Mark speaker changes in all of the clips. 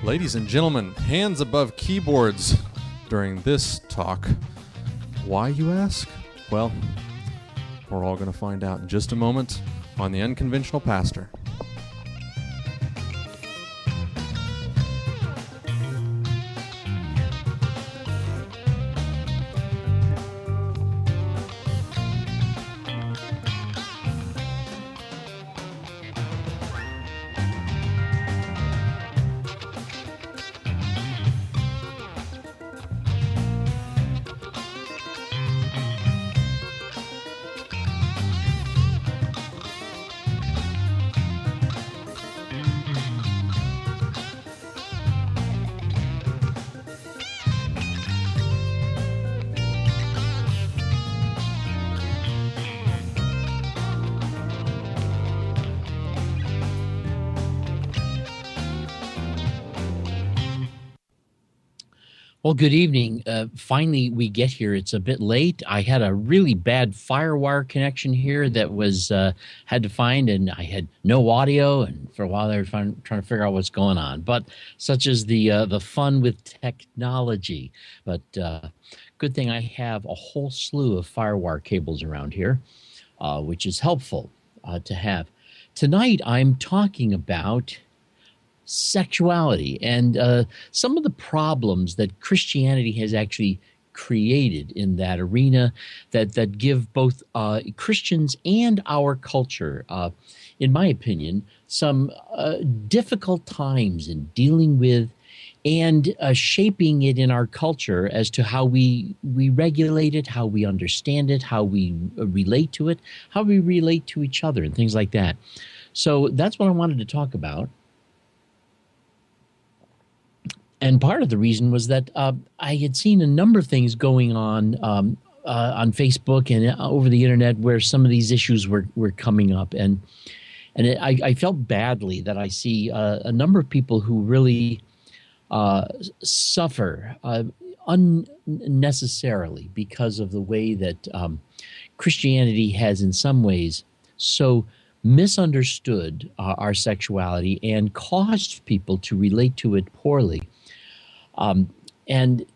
Speaker 1: Ladies and gentlemen, hands above keyboards during this talk. Why, you ask? Well, we're all going to find out in just a moment on The Unconventional Pastor.
Speaker 2: Well, good evening. Finally, we get here. It's a bit late. I had a really bad firewire connection here that was had to find, and I had no audio. And for a while, they were trying to figure out what's going on. But such is the fun with technology. But good thing I have a whole slew of firewire cables around here, which is helpful to have. Tonight, I'm talking about sexuality and some of the problems that Christianity has actually created in that arena that give both Christians and our culture, in my opinion, some difficult times in dealing with and shaping it in our culture as to how we regulate it, how we understand it, how we relate to it, how we relate to each other, and things like that. So that's what I wanted to talk about. And part of the reason was that I had seen a number of things going on Facebook and over the internet where some of these issues were coming up. And I felt badly that I see a number of people who really suffer unnecessarily because of the way that Christianity has in some ways so misunderstood our sexuality and caused people to relate to it poorly. And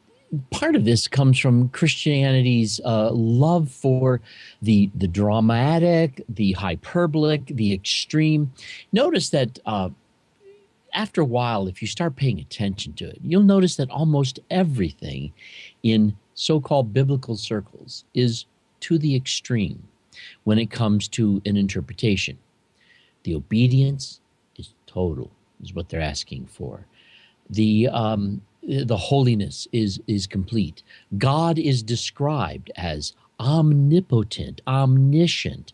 Speaker 2: part of this comes from Christianity's love for the dramatic, the hyperbolic, the extreme. Notice that after a while, if you start paying attention to it, you'll notice that almost everything in so-called biblical circles is to the extreme when it comes to an interpretation. The obedience is total, is what they're asking for. The holiness is complete. God is described as omnipotent, omniscient,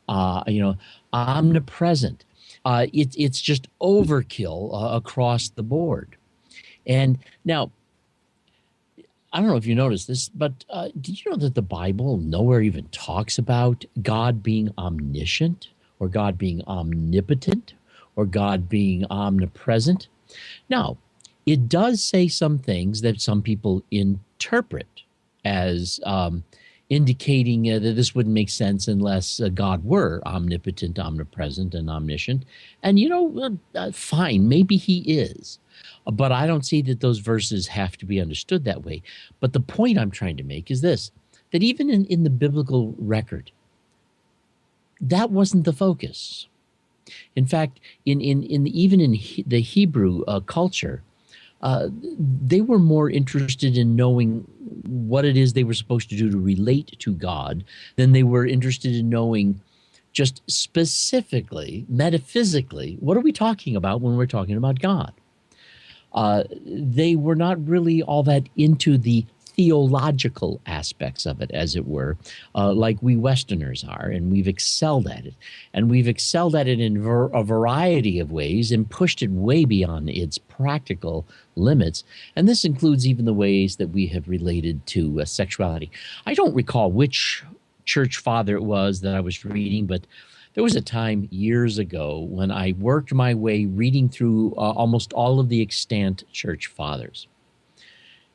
Speaker 2: omnipresent. It's just overkill across the board. And now, I don't know if you noticed this, but did you know that the Bible nowhere even talks about God being omniscient or God being omnipotent or God being omnipresent? Now, it does say some things that some people interpret as indicating that this wouldn't make sense unless God were omnipotent, omnipresent, and omniscient. And, fine, maybe he is. But I don't see that those verses have to be understood that way. But the point I'm trying to make is this, that even in the biblical record, that wasn't the focus. In fact, even in the Hebrew culture, they were more interested in knowing what it is they were supposed to do to relate to God than they were interested in knowing just specifically, metaphysically, what are we talking about when we're talking about God? They were not really all that into the theological aspects of it, as it were, like we Westerners are, and we've excelled at it. And we've excelled at it in a variety of ways and pushed it way beyond its practical limits. And this includes even the ways that we have related to sexuality. I don't recall which church father it was that I was reading, but there was a time years ago when I worked my way reading through almost all of the extant church fathers.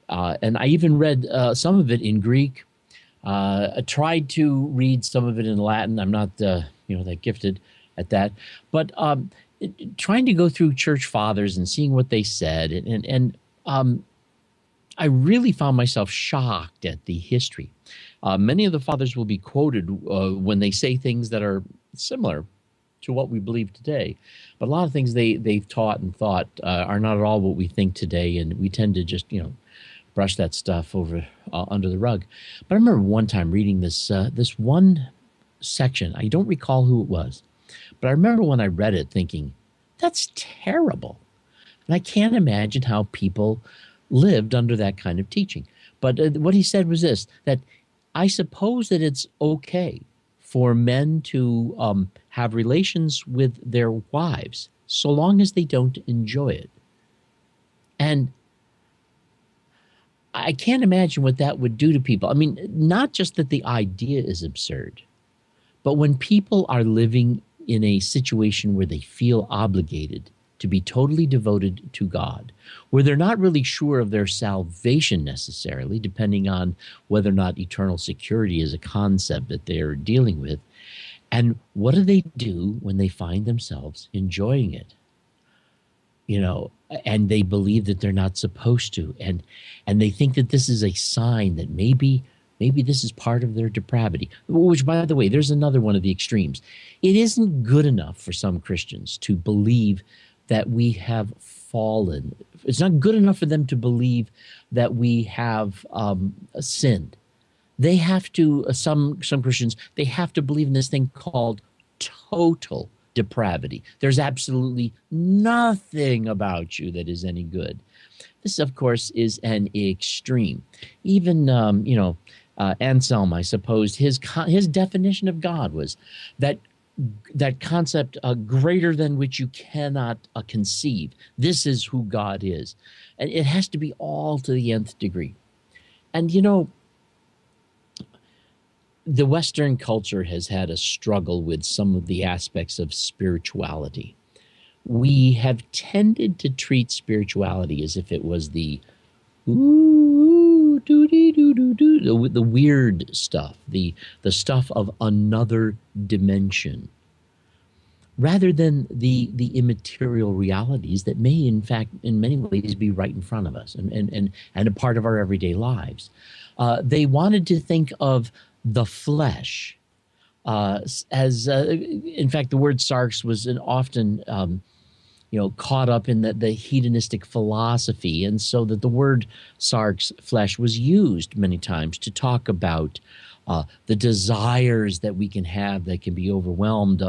Speaker 2: And I even read some of it in Greek. I tried to read some of it in Latin. I'm not, that gifted at that. But trying to go through church fathers and seeing what they said, I really found myself shocked at the history. Many of the fathers will be quoted when they say things that are similar to what we believe today. But a lot of things they've taught and thought are not at all what we think today, and we tend to just, brush that stuff over under the rug. But I remember one time reading this one section. I don't recall who it was, but I remember when I read it thinking, that's terrible. And I can't imagine how people lived under that kind of teaching. But what he said was this, that I suppose that it's okay for men to have relations with their wives so long as they don't enjoy it. And I can't imagine what that would do to people. I mean, not just that the idea is absurd, but when people are living in a situation where they feel obligated to be totally devoted to God, where they're not really sure of their salvation necessarily, depending on whether or not eternal security is a concept that they're dealing with. And what do they do when they find themselves enjoying it? And they believe that they're not supposed to. And they think that this is a sign that maybe this is part of their depravity, which, by the way, there's another one of the extremes. It isn't good enough for some Christians to believe that we have fallen. It's not good enough for them to believe that we have sinned. They have to, some Christians, they have to believe in this thing called total depravity. There's absolutely nothing about you that is any good. This, of course, is an extreme. Even, Anselm, I suppose, his definition of God was that concept greater than which you cannot conceive. This is who God is. And it has to be all to the nth degree. And, the Western culture has had a struggle with some of the aspects of spirituality. We have tended to treat spirituality as if it was the the weird stuff, the stuff of another dimension, rather than the immaterial realities that may, in fact, in many ways be right in front of us and a part of our everyday lives. They wanted to think of the flesh as, in fact, the word sarx was often caught up in the hedonistic philosophy, and so that the word sarx, flesh, was used many times to talk about the desires that we can have that can be overwhelmed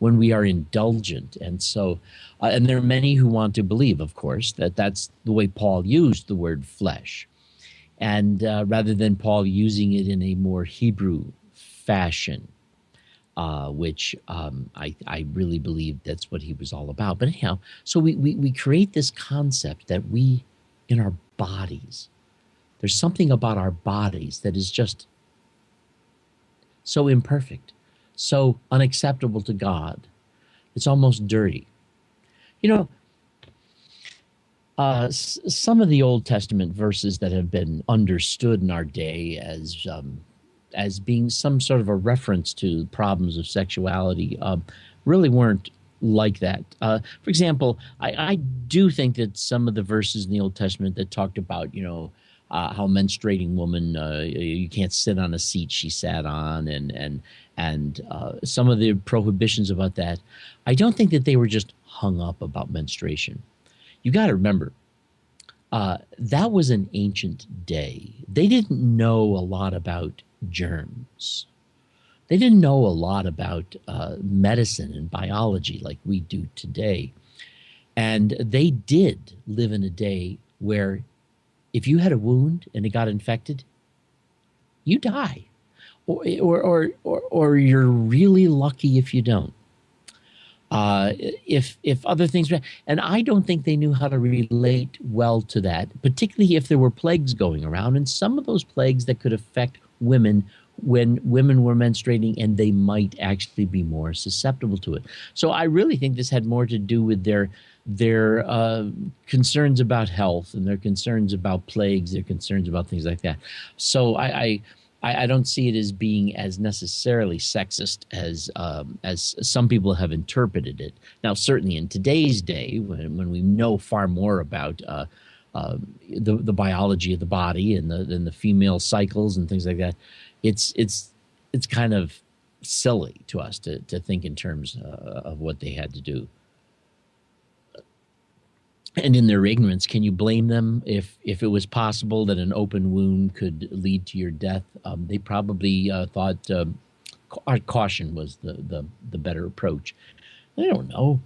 Speaker 2: when we are indulgent. And so, and there are many who want to believe, of course, that that's the way Paul used the word flesh. And rather than Paul using it in a more Hebrew fashion, which I really believe that's what he was all about. But anyhow, so we create this concept that we, in our bodies, there's something about our bodies that is just so imperfect, so unacceptable to God. It's almost dirty. Some of the Old Testament verses that have been understood in our day as being some sort of a reference to problems of sexuality really weren't like that. For example, I do think that some of the verses in the Old Testament that talked about, how menstruating woman, you can't sit on a seat she sat on, and some of the prohibitions about that, I don't think that they were just hung up about menstruation. You got to remember, that was an ancient day. They didn't know a lot about germs. They didn't know a lot about medicine and biology like we do today. And they did live in a day where if you had a wound and it got infected, you die. Or you're really lucky if you don't. If other things, and I don't think they knew how to relate well to that, particularly if there were plagues going around, and some of those plagues that could affect women when women were menstruating, and they might actually be more susceptible to it. So I really think this had more to do with their concerns about health and their concerns about plagues, their concerns about things like that. So I I don't see it as being as necessarily sexist as some people have interpreted it. Now, certainly in today's day, when we know far more about the biology of the body and the female cycles and things like that, it's kind of silly to us to think in terms of what they had to do. And in their ignorance, can you blame them if it was possible that an open wound could lead to your death? They probably thought caution was the better approach. I don't know,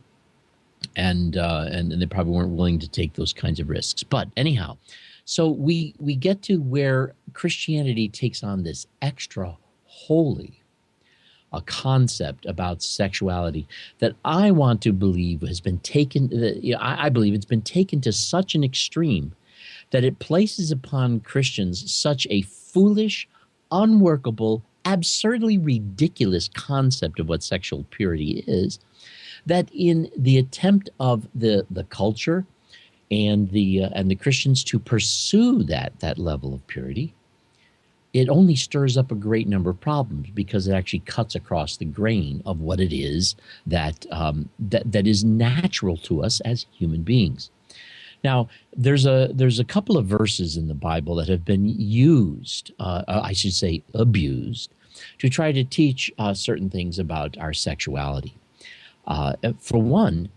Speaker 2: and they probably weren't willing to take those kinds of risks. But anyhow, so we get to where Christianity takes on this extra holy a concept about sexuality that I want to believe has been taken. I believe it's been taken to such an extreme that it places upon Christians such a foolish, unworkable, absurdly ridiculous concept of what sexual purity is, that in the attempt of the culture and the Christians to pursue that level of purity, it only stirs up a great number of problems because it actually cuts across the grain of what it is that is natural to us as human beings. Now, there's a couple of verses in the Bible that have been used, I should say abused, to try to teach certain things about our sexuality. For one,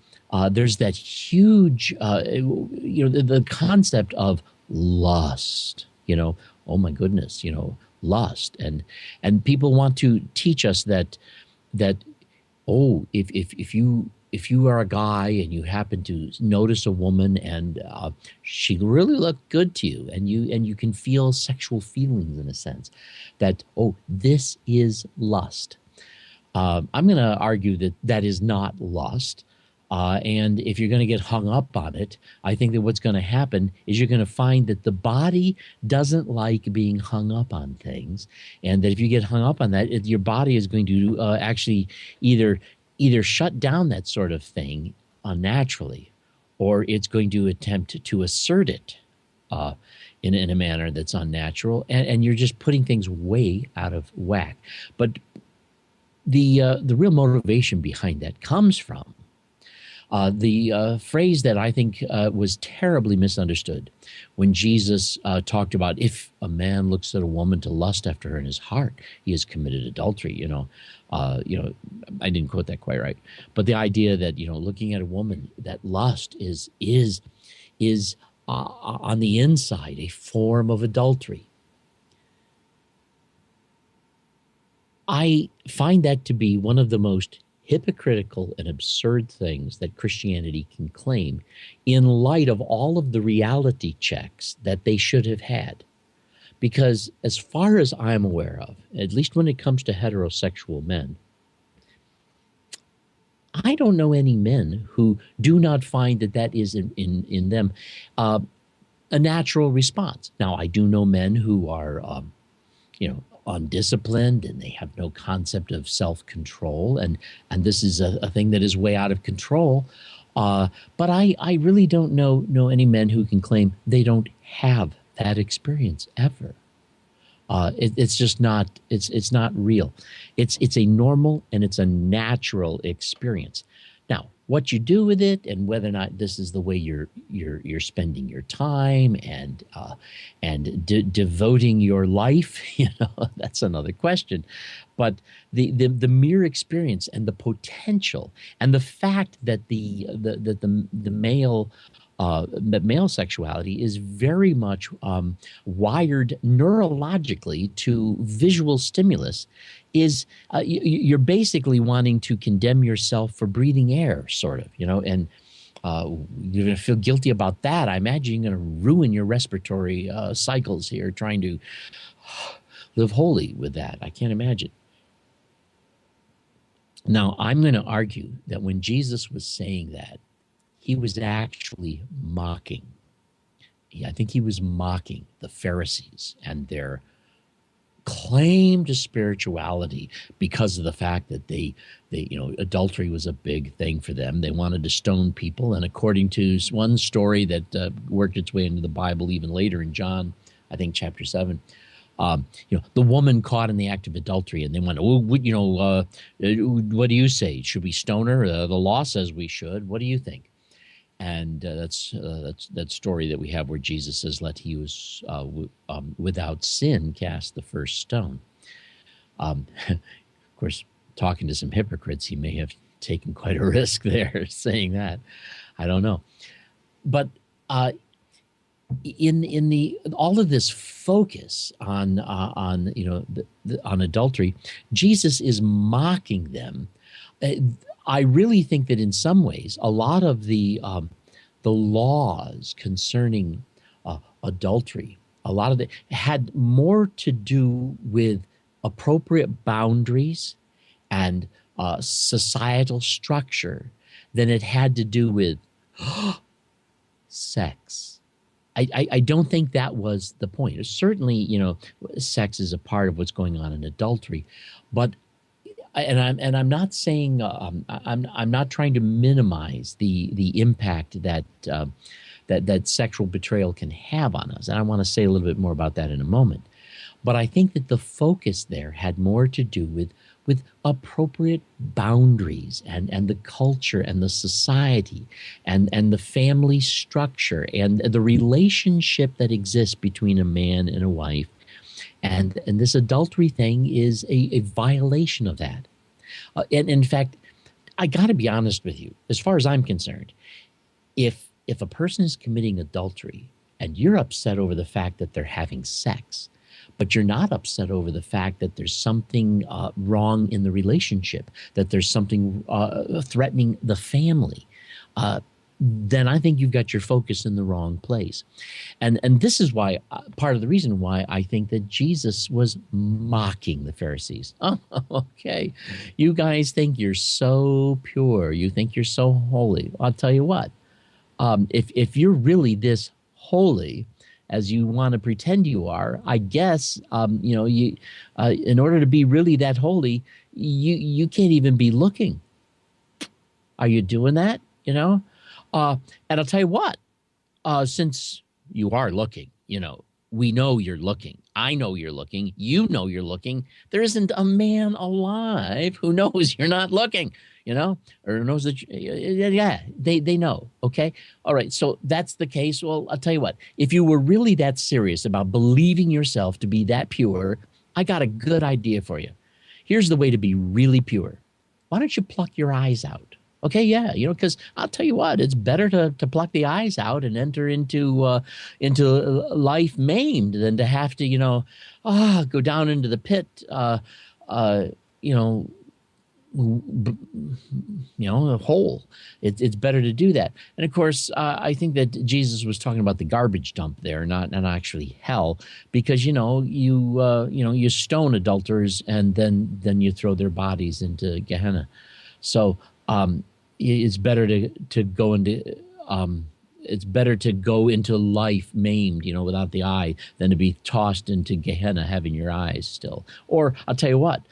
Speaker 2: there's that huge, the concept of lust. Oh my goodness, lust, and people want to teach us that if you are a guy and you happen to notice a woman and she really looked good to you, and you can feel sexual feelings in a sense, that this is lust. I'm going to argue that is not lust. And if you're going to get hung up on it, I think that what's going to happen is you're going to find that the body doesn't like being hung up on things. And that if you get hung up on that, your body is going to actually either shut down that sort of thing unnaturally, or it's going to attempt to assert it in a manner that's unnatural. And you're just putting things way out of whack. But the real motivation behind that comes from the phrase that I think was terribly misunderstood when Jesus talked about if a man looks at a woman to lust after her in his heart, he has committed adultery. I didn't quote that quite right, but the idea that looking at a woman, that lust is on the inside a form of adultery. I find that to be one of the most hypocritical and absurd things that Christianity can claim in light of all of the reality checks that they should have had. Because as far as I'm aware of, at least when it comes to heterosexual men, I don't know any men who do not find that is in them a natural response. Now, I do know men who are, undisciplined, and they have no concept of self-control, and this is a thing that is way out of control. But I really don't know any men who can claim they don't have that experience ever. It's just not. It's not real. It's a normal and it's a natural experience. Now, what you do with it, and whether or not this is the way you're spending your time and devoting your life, that's another question. But the mere experience and the potential and the fact that the male sexuality is very much wired neurologically to visual stimulus is you're basically wanting to condemn yourself for breathing air, sort of, and you're going to feel guilty about that. I imagine you're going to ruin your respiratory cycles here trying to live holy with that. I can't imagine. Now, I'm going to argue that when Jesus was saying that, he was actually mocking. I think he was mocking the Pharisees and their claim to spirituality because of the fact that they adultery was a big thing for them. They wanted to stone people, and according to one story that worked its way into the Bible even later in John, I think chapter 7, The woman caught in the act of adultery, and they went, oh, what do you say? Should we stone her? The law says we should. What do you think? And that's that story that we have where Jesus says, "Let he who is without sin cast the first stone." Of course, talking to some hypocrites, he may have taken quite a risk there saying that. I don't know, but in the all of this focus on on adultery, Jesus is mocking them. I really think that in some ways, a lot of the laws concerning adultery, a lot of it had more to do with appropriate boundaries and societal structure than it had to do with sex. I don't think that was the point. Certainly, sex is a part of what's going on in adultery, but I'm not saying I'm not trying to minimize the impact that that sexual betrayal can have on us, and I want to say a little bit more about that in a moment. But I think that the focus there had more to do with appropriate boundaries and the culture and the society and the family structure and the relationship that exists between a man and a wife. And this adultery thing is a violation of that. And in fact, I got to be honest with you, as far as I'm concerned, if a person is committing adultery and you're upset over the fact that they're having sex, but you're not upset over the fact that there's something wrong in the relationship, that there's something threatening the family, then I think you've got your focus in the wrong place. And this is why, part of the reason why I think that Jesus was mocking the Pharisees. Oh, okay. You guys think you're so pure. You think you're so holy. I'll tell you what, if you're really this holy as you want to pretend you are, I guess, you in order to be really that holy, you can't even be looking. Are you doing that? And I'll tell you what, since you are looking, we know you're looking. I know you're looking. You know you're looking. There isn't a man alive who knows you're not looking, or knows that, they know. Okay. All right. So that's the case. Well, I'll tell you what, if you were really that serious about believing yourself to be that pure, I got a good idea for you. Here's the way to be really pure. Why don't you pluck your eyes out? Okay, yeah, because I'll tell you what, it's better to pluck the eyes out and enter into life maimed than to have to, go down into the pit, a hole. It's better to do that. And of course, I think that Jesus was talking about the garbage dump there, not actually hell, because you stone adulterers and then you throw their bodies into Gehenna. So it's better to go into it's better to go into life maimed, without the eye, than to be tossed into Gehenna having your eyes still. Or I'll tell you what,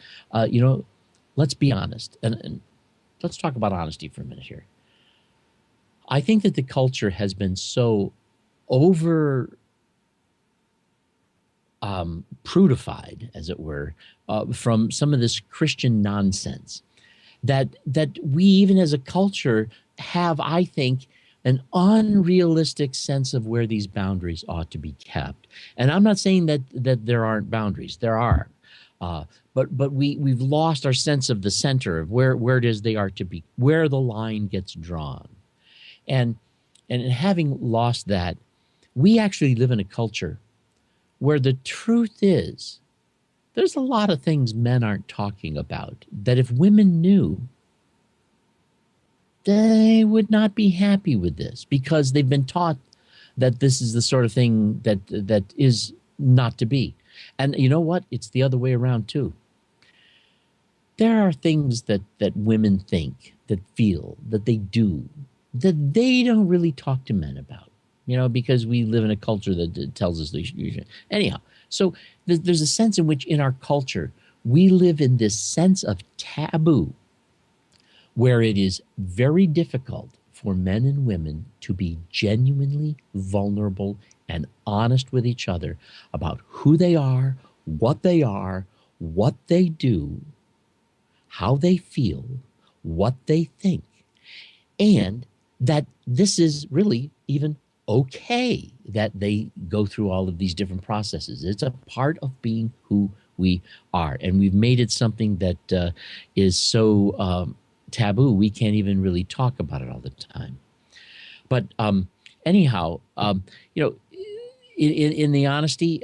Speaker 2: let's be honest, and let's talk about honesty for a minute here. I think that the culture has been so over prudified, as it were, from some of this Christian nonsense, that we, even as a culture, have, I think, an unrealistic sense of where these boundaries ought to be kept. And I'm not saying that there aren't boundaries. There are. But we've lost our sense of the center of where it is they are to be, where the line gets drawn. And having lost that, we actually live in a culture where the truth is, there's a lot of things men aren't talking about that if women knew, they would not be happy with this, because they've been taught that this is the sort of thing that is not to be. And you know what? It's the other way around too. There are things that women think, that feel, that they do, that they don't really talk to men about, because we live in a culture that tells us they should. Anyhow, so there's a sense in which in our culture, we live in this sense of taboo, where it is very difficult for men and women to be genuinely vulnerable and honest with each other about who they are, what they are, what they do, how they feel, what they think, and that this is really even okay that they go through all of these different processes. It's a part of being who we are. And we've made it something that is so taboo, we can't even really talk about it all the time. But anyhow, in the honesty,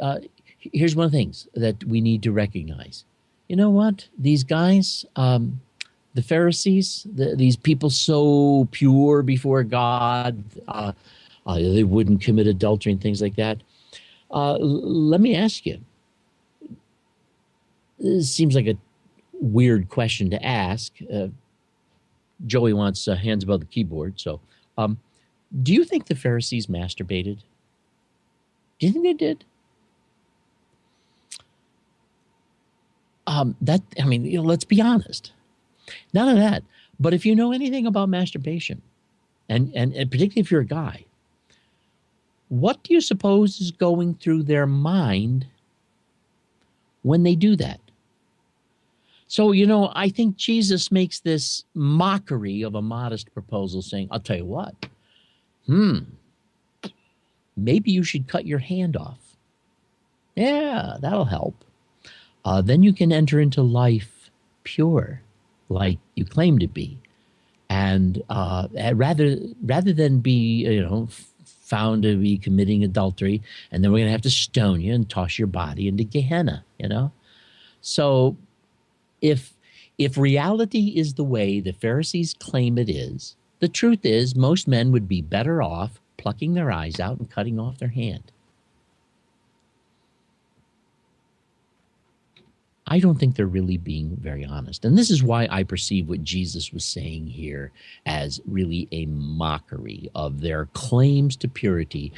Speaker 2: here's one of the things that we need to recognize. You know what? These guys, the Pharisees, these people so pure before God, they wouldn't commit adultery and things like that. Let me ask you. This seems like a weird question to ask. Joey wants hands above the keyboard. So, do you think the Pharisees masturbated? Do you think they did? Let's be honest. None of that. But if you know anything about masturbation, and particularly if you're a guy, what do you suppose is going through their mind when they do that? So, I think Jesus makes this mockery of a modest proposal saying, I'll tell you what, maybe you should cut your hand off. Yeah, that'll help. Then you can enter into life pure, like you claim to be. And rather than be, found to be committing adultery, and then we're going to have to stone you and toss your body into Gehenna, So if reality is the way the Pharisees claim it is, the truth is most men would be better off plucking their eyes out and cutting off their hand. I don't think they're really being very honest. And this is why I perceive what Jesus was saying here as really a mockery of their claims to purity,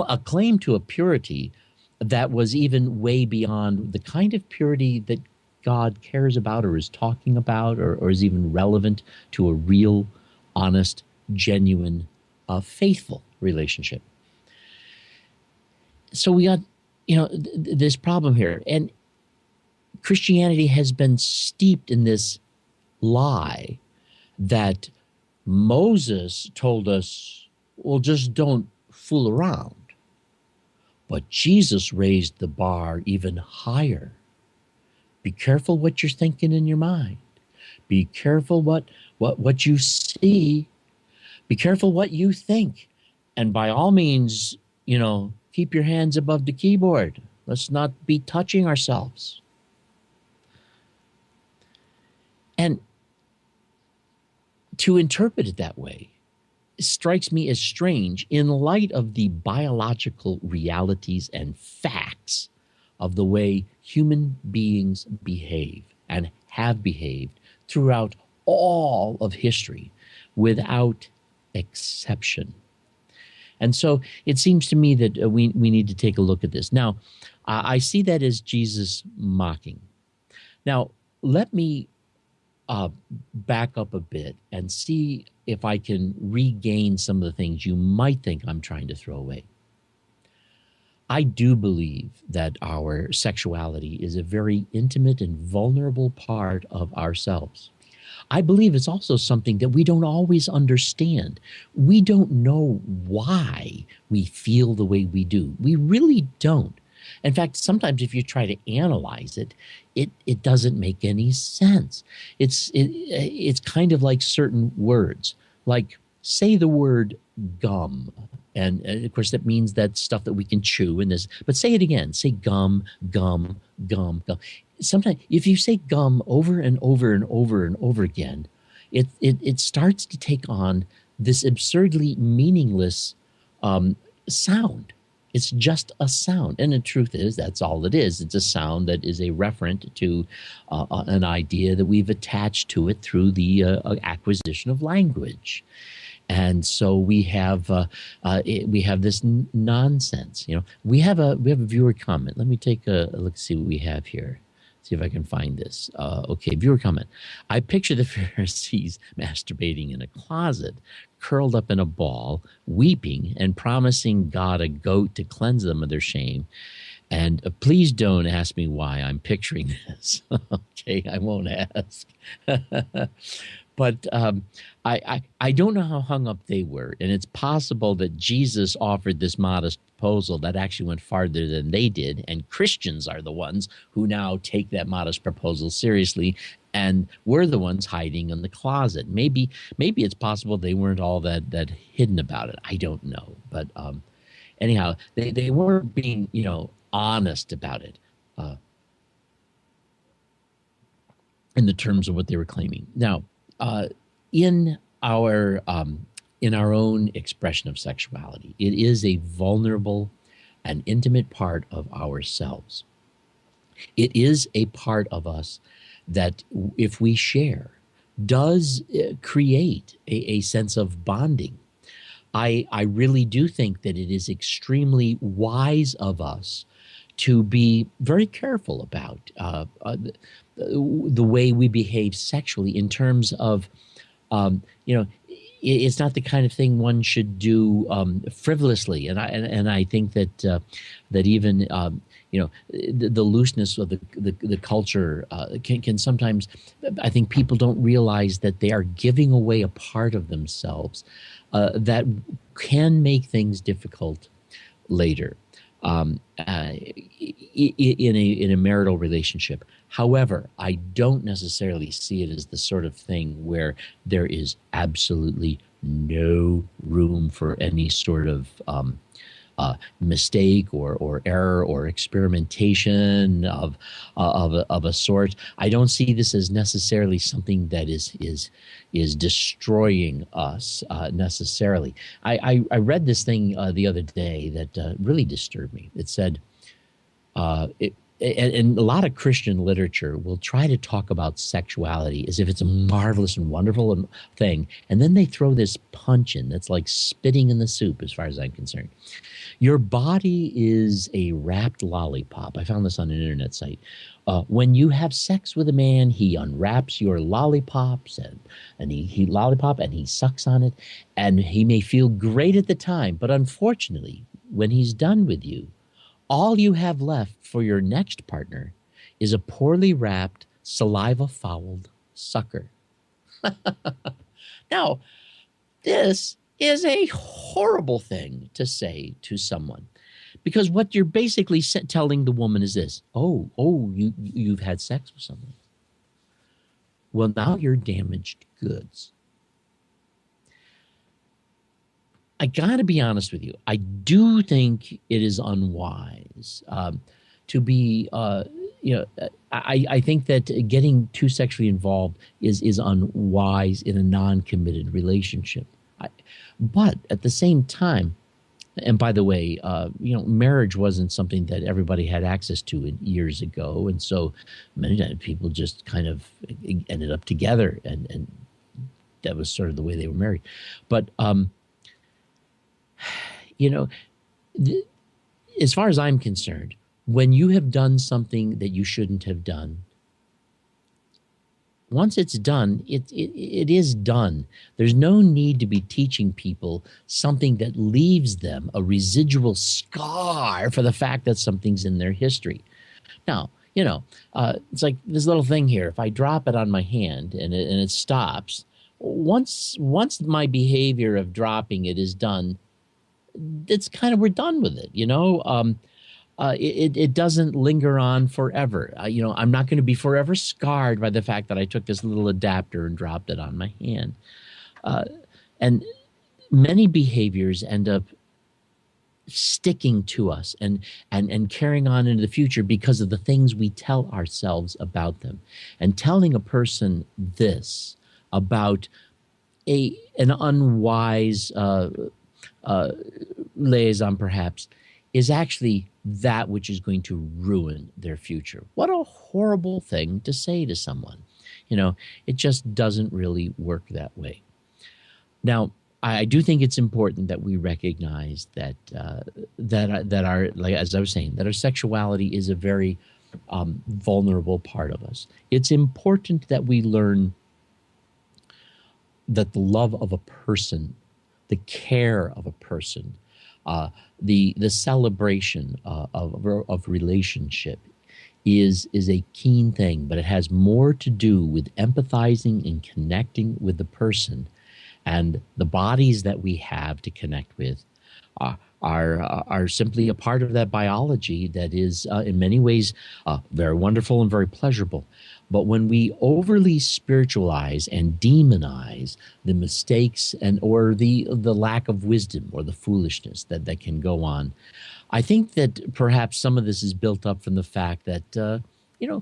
Speaker 2: a claim to a purity that was even way beyond the kind of purity that God cares about or is talking about or is even relevant to a real, honest, genuine, faithful relationship. So we got, this problem here. And Christianity has been steeped in this lie that Moses told us, well, just don't fool around. But Jesus raised the bar even higher. Be careful what you're thinking in your mind. Be careful what you see. Be careful what you think. And by all means, keep your hands above the keyboard. Let's not be touching ourselves. And to interpret it that way strikes me as strange in light of the biological realities and facts of the way human beings behave and have behaved throughout all of history without exception. And so it seems to me that we need to take a look at this. Now, I see that as Jesus mocking. Now, let me back up a bit and see if I can regain some of the things you might think I'm trying to throw away. I do believe that our sexuality is a very intimate and vulnerable part of ourselves. I believe it's also something that we don't always understand. We don't know why we feel the way we do. We really don't. In fact, sometimes if you try to analyze it, it doesn't make any sense. It's kind of like certain words, like say the word gum. And of course, that means that stuff that we can chew in this. But say it again. Say gum, gum, gum, gum. Sometimes if you say gum over and over and over and over again, it starts to take on this absurdly meaningless sound. It's just a sound. And the truth is, that's all it is. It's a sound that is a referent to an idea that we've attached to it through the acquisition of language. And so we have this nonsense. We have a viewer comment. Let me take a look, see what we have here. See if I can find this. Okay, viewer comment. I picture the Pharisees masturbating in a closet, curled up in a ball, weeping and promising God a goat to cleanse them of their shame. And please don't ask me why I'm picturing this. Okay, I won't ask. But I don't know how hung up they were. And it's possible that Jesus offered this modest proposal that actually went farther than they did. And Christians are the ones who now take that modest proposal seriously. And we're the ones hiding in the closet. Maybe it's possible they weren't all that hidden about it. I don't know. But anyhow, they weren't being, honest about it in the terms of what they were claiming. Now, in our own expression of sexuality, it is a vulnerable and intimate part of ourselves. It is a part of us that, if we share, does create a sense of bonding. I really do think that it is extremely wise of us to be very careful about the way we behave sexually, in terms of, it's not the kind of thing one should do frivolously. And I think that even the looseness of the culture can sometimes, I think people don't realize that they are giving away a part of themselves that can make things difficult later in a marital relationship. However, I don't necessarily see it as the sort of thing where there is absolutely no room for any sort of mistake or error or experimentation of a sort. I don't see this as necessarily something that is destroying us necessarily. I read this thing the other day that really disturbed me. It said, and a lot of Christian literature will try to talk about sexuality as if it's a marvelous and wonderful thing, and then they throw this punch in that's like spitting in the soup, as far as I'm concerned. Your body is a wrapped lollipop. I found this on an internet site. When you have sex with a man, he unwraps your lollipops and he sucks on it, and he may feel great at the time, but unfortunately, when he's done with you, all you have left for your next partner is a poorly wrapped, saliva-fouled sucker. Now, this is a horrible thing to say to someone, because what you're basically telling the woman is this: you've had sex with someone. Well, now you're damaged goods. I got to be honest with you. I do think it is unwise to be, I think that getting too sexually involved is unwise in a non-committed relationship. But at the same time, and by the way, marriage wasn't something that everybody had access to years ago. And so many times people just kind of ended up together, and that was sort of the way they were married. But, as far as I'm concerned, when you have done something that you shouldn't have done, once it's done, it is done. There's no need to be teaching people something that leaves them a residual scar for the fact that something's in their history. Now, it's like this little thing here. If I drop it on my hand and it stops, once my behavior of dropping it is done, it's kind of, we're done with it, it doesn't linger on forever. I'm not going to be forever scarred by the fact that I took this little adapter and dropped it on my hand. And many behaviors end up sticking to us and carrying on into the future because of the things we tell ourselves about them. And telling a person this about an unwise liaison, perhaps, is actually that which is going to ruin their future. What a horrible thing to say to someone. It just doesn't really work that way. Now, I do think it's important that we recognize that our, like as I was saying, that our sexuality is a very vulnerable part of us. It's important that we learn that the love of a person, the care of a person, The celebration of relationship is a keen thing, but it has more to do with empathizing and connecting with the person, and the bodies that we have to connect with are simply a part of that biology that is in many ways very wonderful and very pleasurable. But when we overly spiritualize and demonize the mistakes and or the lack of wisdom or the foolishness that can go on, I think that perhaps some of this is built up from the fact that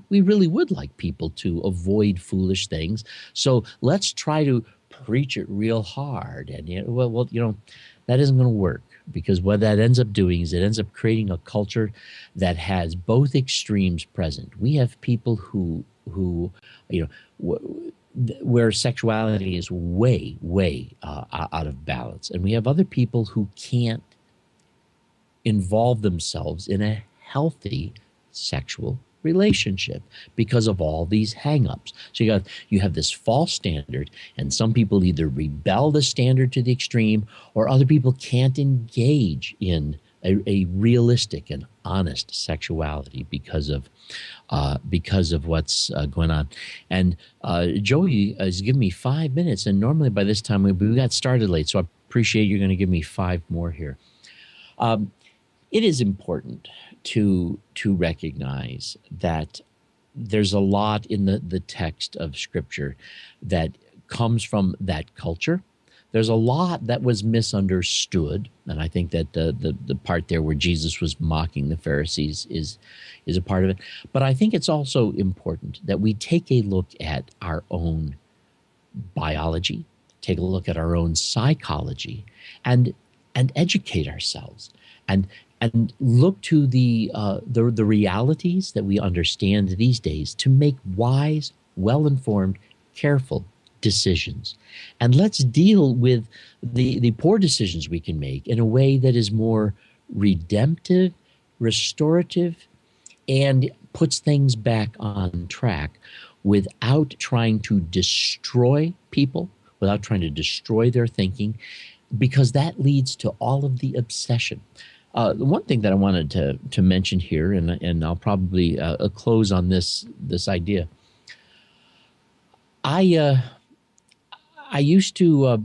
Speaker 2: we really would like people to avoid foolish things. So let's try to preach it real hard, and that isn't going to work, because what that ends up doing is it ends up creating a culture that has both extremes present. We have people who where sexuality is way out of balance, and we have other people who can't involve themselves in a healthy sexual relationship because of all these hang-ups. So you have this false standard, and some people either rebel the standard to the extreme, or other people can't engage in a realistic and honest sexuality because of what's going on. And Joey has given me 5 minutes, and normally by this time we got started late, so I appreciate you're going to give me 5 more here. It is important to recognize that there's a lot in the text of Scripture that comes from that culture. There's a lot that was misunderstood, and I think that the part there where Jesus was mocking the Pharisees is a part of it. But I think it's also important that we take a look at our own biology, take a look at our own psychology, and educate ourselves, and look to the realities that we understand these days to make wise, well-informed, careful decisions. And let's deal with the poor decisions we can make in a way that is more redemptive, restorative, and puts things back on track without trying to destroy people, without trying to destroy their thinking, because that leads to all of the obsession. The one thing that I wanted to mention here, and I'll probably close on this idea. I used to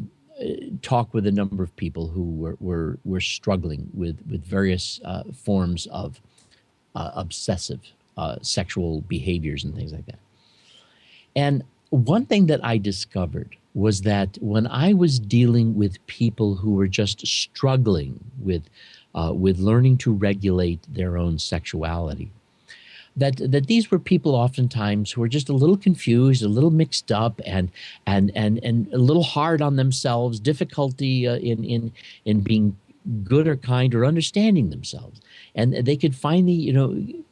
Speaker 2: talk with a number of people who were struggling with various forms of obsessive sexual behaviors and things like that. And one thing that I discovered was that when I was dealing with people who were just struggling with learning to regulate their own sexuality, that these were people oftentimes who were just a little confused, a little mixed up, and a little hard on themselves, difficulty in being good or kind or understanding themselves, and they could finally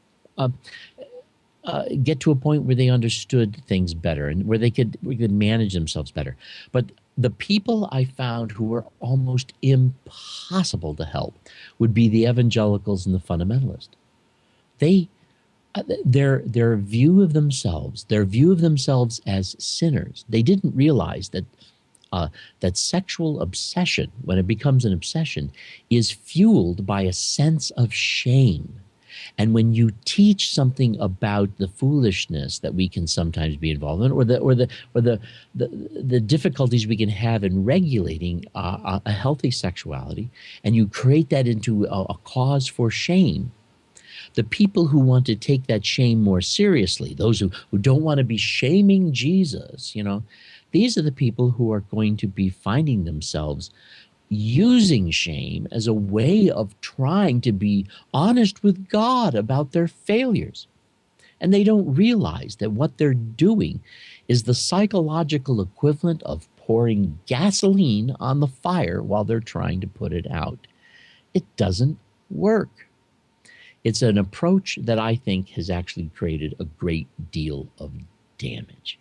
Speaker 2: get to a point where they understood things better and where they could manage themselves better. But the people I found who were almost impossible to help would be the evangelicals and the fundamentalists. Their view of themselves as sinners, they didn't realize that sexual obsession, when it becomes an obsession, is fueled by a sense of shame. And when you teach something about the foolishness that we can sometimes be involved in, or the difficulties we can have in regulating a healthy sexuality, and you create that into a cause for shame, the people who want to take that shame more seriously, those who don't want to be shaming Jesus, these are the people who are going to be finding themselves using shame as a way of trying to be honest with God about their failures. And they don't realize that what they're doing is the psychological equivalent of pouring gasoline on the fire while they're trying to put it out. It doesn't work. It's an approach that I think has actually created a great deal of damage.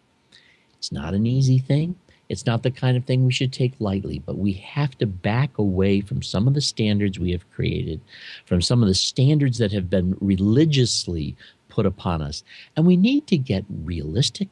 Speaker 2: It's not an easy thing. It's not the kind of thing we should take lightly, but we have to back away from some of the standards we have created, from some of the standards that have been religiously put upon us. And we need to get realistic,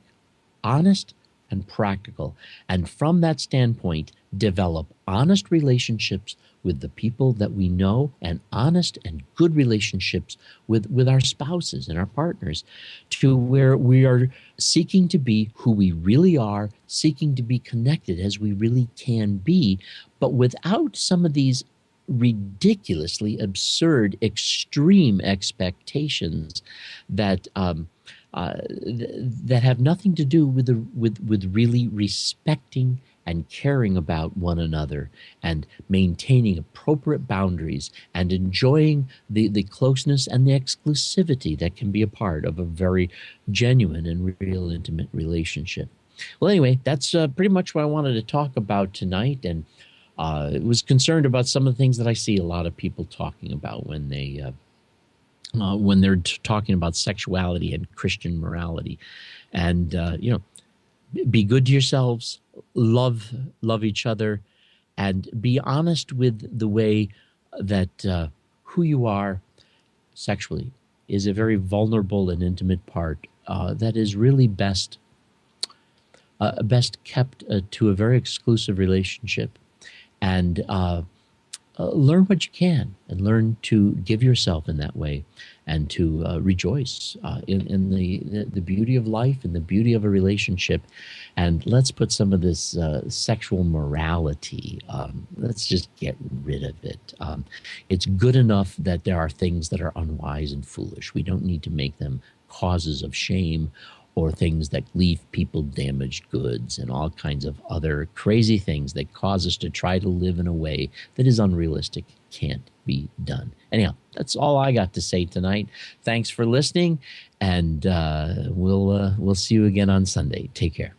Speaker 2: honest, and practical. And from that standpoint, develop honest relationships with the people that we know, and honest and good relationships with our spouses and our partners, to where we are seeking to be who we really are, seeking to be connected as we really can be, but without some of these ridiculously absurd, extreme expectations that that have nothing to do with really respecting and caring about one another, and maintaining appropriate boundaries, and enjoying the closeness and the exclusivity that can be a part of a very genuine and real intimate relationship. Well, anyway, that's pretty much what I wanted to talk about tonight, and was concerned about some of the things that I see a lot of people talking about when they're talking about sexuality and Christian morality. And be good to yourselves, love each other, and be honest with the way that who you are sexually is a very vulnerable and intimate part that is really best kept to a very exclusive relationship. And learn what you can, and learn to give yourself in that way, and to rejoice in the beauty of life and the beauty of a relationship. And let's put some of this sexual morality, let's just get rid of it. It's good enough that there are things that are unwise and foolish. We don't need to make them causes of shame, or things that leave people damaged goods and all kinds of other crazy things that cause us to try to live in a way that is unrealistic, can't be done. Anyhow, that's all I got to say tonight. Thanks for listening, and we'll see you again on Sunday. Take care.